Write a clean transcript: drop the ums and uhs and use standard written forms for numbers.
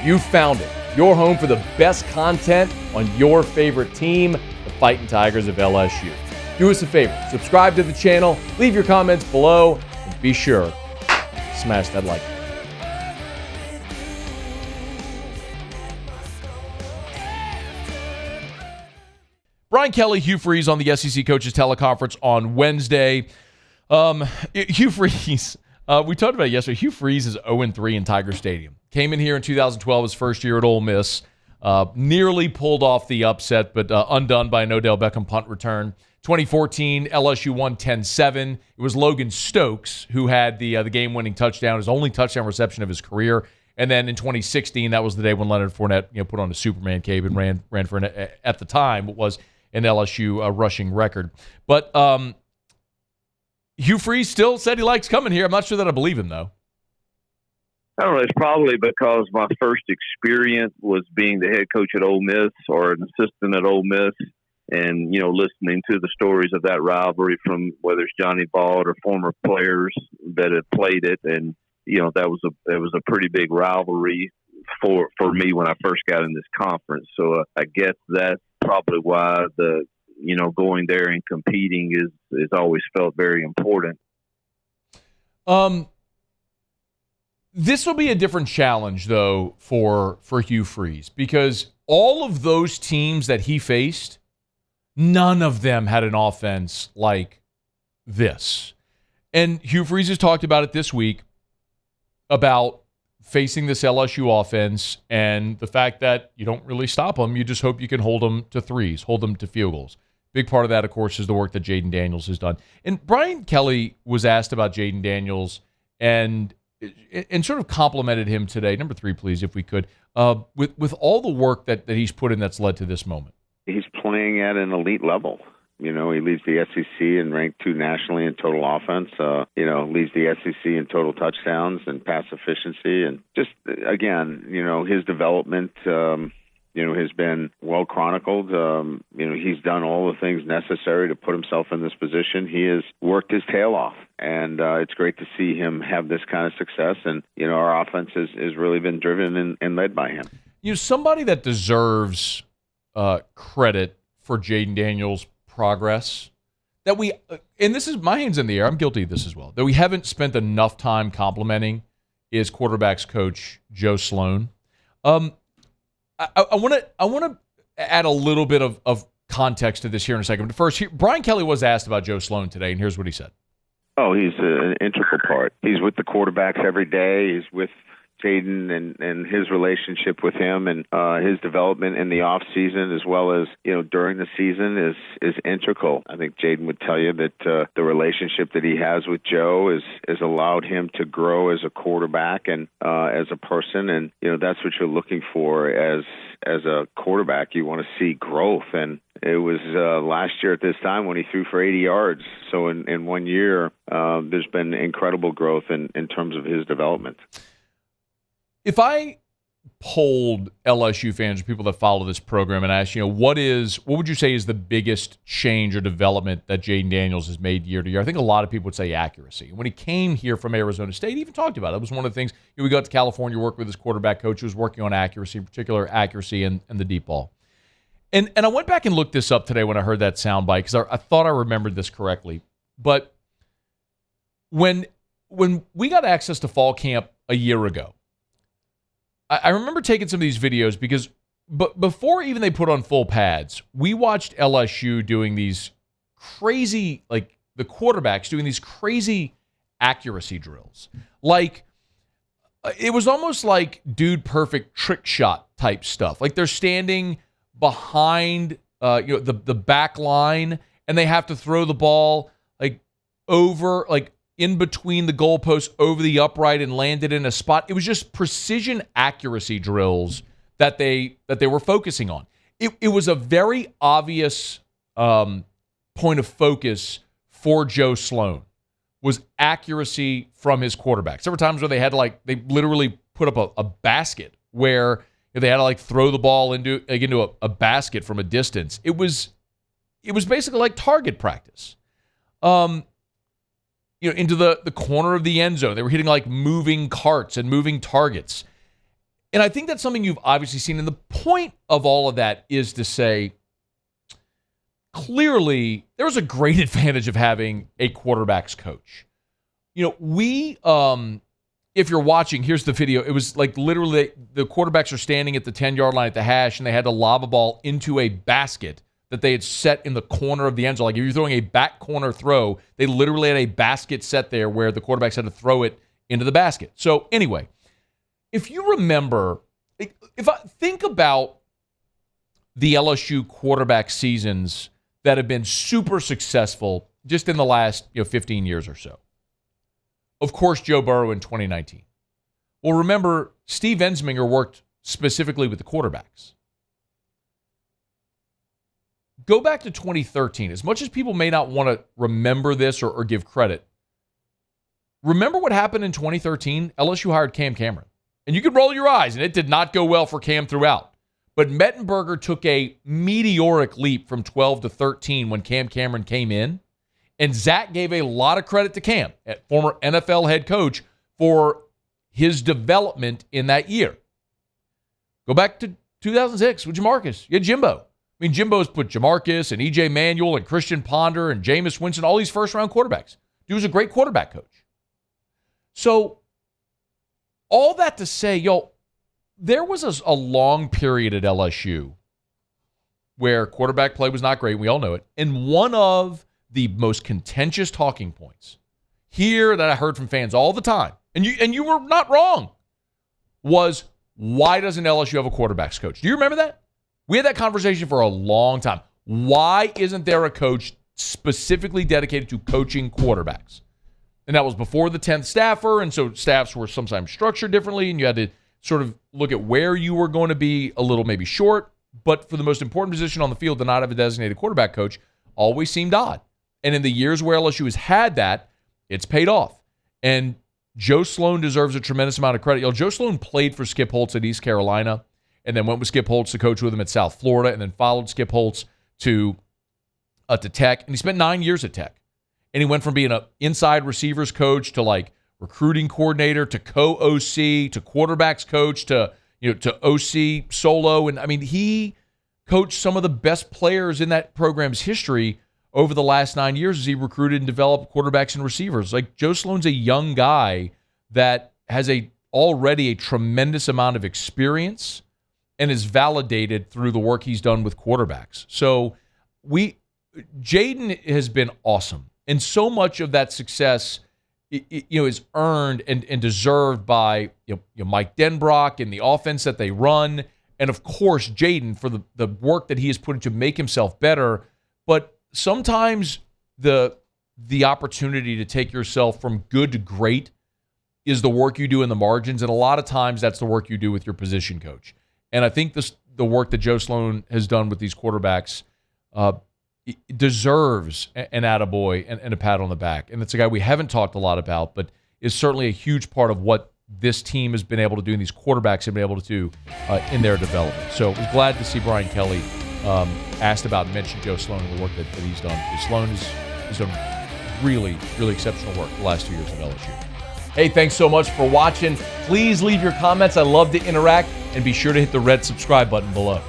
You found it. Your home for the best content on your favorite team, the Fighting Tigers of LSU. Do us a favor, subscribe to the channel, leave your comments below, and be sure to smash that like button. Brian Kelly, Hugh Freeze on the SEC Coaches Teleconference on Wednesday. Hugh Freeze, we talked about it yesterday. Hugh Freeze is 0-3 in Tiger Stadium. Came in here in 2012, his first year at Ole Miss. Nearly pulled off the upset, but undone by an Odell Beckham punt return. 2014, LSU won 10-7. It was Logan Stokes who had the game-winning touchdown, his only touchdown reception of his career. And then in 2016, that was the day when Leonard Fournette put on a Superman cape and ran for at the time it was an LSU rushing record. But Hugh Freeze still said he likes coming here. I'm not sure that I believe him, though. I don't know. It's probably because my first experience was being the head coach at Ole Miss or an assistant at Ole Miss and, listening to the stories of that rivalry from whether it's Johnny Bald or former players that had played it. And, that was a pretty big rivalry for me when I first got in this conference. So I guess that's probably why going there and competing is always felt very important. This will be a different challenge, though, for Hugh Freeze, because all of those teams that he faced, none of them had an offense like this. And Hugh Freeze has talked about it this week, about facing this LSU offense and the fact that you don't really stop them. You just hope you can hold them to threes, hold them to field goals. Big part of that, of course, is the work that Jayden Daniels has done. And Brian Kelly was asked about Jayden Daniels and sort of complimented him today. Number 3, please, if we could, with all the work that he's put in that's led to this moment. He's playing at an elite level. He leads the SEC and ranked 2 nationally in total offense. Leads the SEC in total touchdowns and pass efficiency. And just, again, his development, has been well chronicled. He's done all the things necessary to put himself in this position. He has worked his tail off. And it's great to see him have this kind of success. And, our offense has really been driven and led by him. Somebody that deserves credit for Jayden Daniels' progress that we, and this is my hands in the air, I'm guilty of this as well, that we haven't spent enough time complimenting is quarterbacks coach Joe Sloan. I want to add a little bit of context to this here in a second. But first, Brian Kelly was asked about Joe Sloan today, and here's what he said. Oh, he's an integral part. He's with the quarterbacks every day. He's with Jayden and his relationship with him and his development in the off season as well as during the season is integral. I think Jayden would tell you that the relationship that he has with Joe has allowed him to grow as a quarterback and as a person, and that's what you're looking for as a quarterback. You want to see growth, and it was last year at this time when he threw for 80 yards. So in 1 year, there's been incredible growth in terms of his development. If I polled LSU fans or people that follow this program and asked, what would you say is the biggest change or development that Jayden Daniels has made year to year? I think a lot of people would say accuracy. When he came here from Arizona State, he even talked about it. It was one of the things, we got to California, worked with his quarterback coach who was working on accuracy, in particular accuracy and the deep ball. And I went back and looked this up today when I heard that soundbite because I thought I remembered this correctly. But when we got access to fall camp a year ago, I remember taking some of these videos because before even they put on full pads, we watched LSU doing these crazy, like the quarterbacks doing these crazy accuracy drills. Like, it was almost like dude perfect trick shot type stuff. Like they're standing behind the back line and they have to throw the ball like over, like in between the goalposts over the upright and landed in a spot. It was just precision accuracy drills that they were focusing on. It was a very obvious point of focus for Joe Sloan was accuracy from his quarterbacks. There were times where they literally put up a basket where they had to throw the ball into a basket from a distance. It was basically like target practice. Into the corner of the end zone. They were hitting moving carts and moving targets. And I think that's something you've obviously seen. And the point of all of that is to say, clearly, there's a great advantage of having a quarterback's coach. We, if you're watching, here's the video. It was like literally the quarterbacks are standing at the 10-yard line at the hash, and they had to lob a ball into a basket that they had set in the corner of the end zone. Like if you're throwing a back corner throw, they literally had a basket set there where the quarterbacks had to throw it into the basket. So anyway, if you remember, if I think about the LSU quarterback seasons that have been super successful just in the last 15 years or so. Of course, Joe Burrow in 2019. Well, remember, Steve Ensminger worked specifically with the quarterbacks. Go back to 2013. As much as people may not want to remember this or give credit, remember what happened in 2013? LSU hired Cam Cameron. And you can roll your eyes, and it did not go well for Cam throughout. But Mettenberger took a meteoric leap from 12 to 13 when Cam Cameron came in. And Zach gave a lot of credit to Cam, former NFL head coach, for his development in that year. Go back to 2006 with Jamarcus. You had Jimbo. I mean, Jimbo's put Jamarcus and E.J. Manuel and Christian Ponder and Jameis Winston, all these first-round quarterbacks. Dude was a great quarterback coach. So all that to say, there was a long period at LSU where quarterback play was not great. We all know it. And one of the most contentious talking points here that I heard from fans all the time, and you were not wrong, was why doesn't LSU have a quarterbacks coach? Do you remember that? We had that conversation for a long time. Why isn't there a coach specifically dedicated to coaching quarterbacks? And that was before the 10th staffer, and so staffs were sometimes structured differently, and you had to sort of look at where you were going to be a little maybe short, but for the most important position on the field to not have a designated quarterback coach always seemed odd. And in the years where LSU has had that, it's paid off. And Joe Sloan deserves a tremendous amount of credit. Joe Sloan played for Skip Holtz at East Carolina and then went with Skip Holtz to coach with him at South Florida and then followed Skip Holtz to Tech. And he spent 9 years at Tech. And he went from being an inside receivers coach to like recruiting coordinator to co-OC to quarterbacks coach to OC solo. And I mean, he coached some of the best players in that program's history over the last 9 years as he recruited and developed quarterbacks and receivers. Like Joe Sloan's a young guy that has already a tremendous amount of experience and is validated through the work he's done with quarterbacks. So Jayden has been awesome. And so much of that success is earned and deserved by Mike Denbrock and the offense that they run. And of course, Jayden for the work that he has put into make himself better. But sometimes the opportunity to take yourself from good to great is the work you do in the margins, and a lot of times that's the work you do with your position coach. And I think the work that Joe Sloan has done with these quarterbacks deserves an attaboy and a pat on the back. And it's a guy we haven't talked a lot about, but is certainly a huge part of what this team has been able to do and these quarterbacks have been able to do in their development. So I was glad to see Brian Kelly asked about and mentioned Joe Sloan and the work that he's done. Sloan has done really, really exceptional work the last 2 years at LSU. Hey, thanks so much for watching. Please leave your comments. I love to interact, and be sure to hit the red subscribe button below.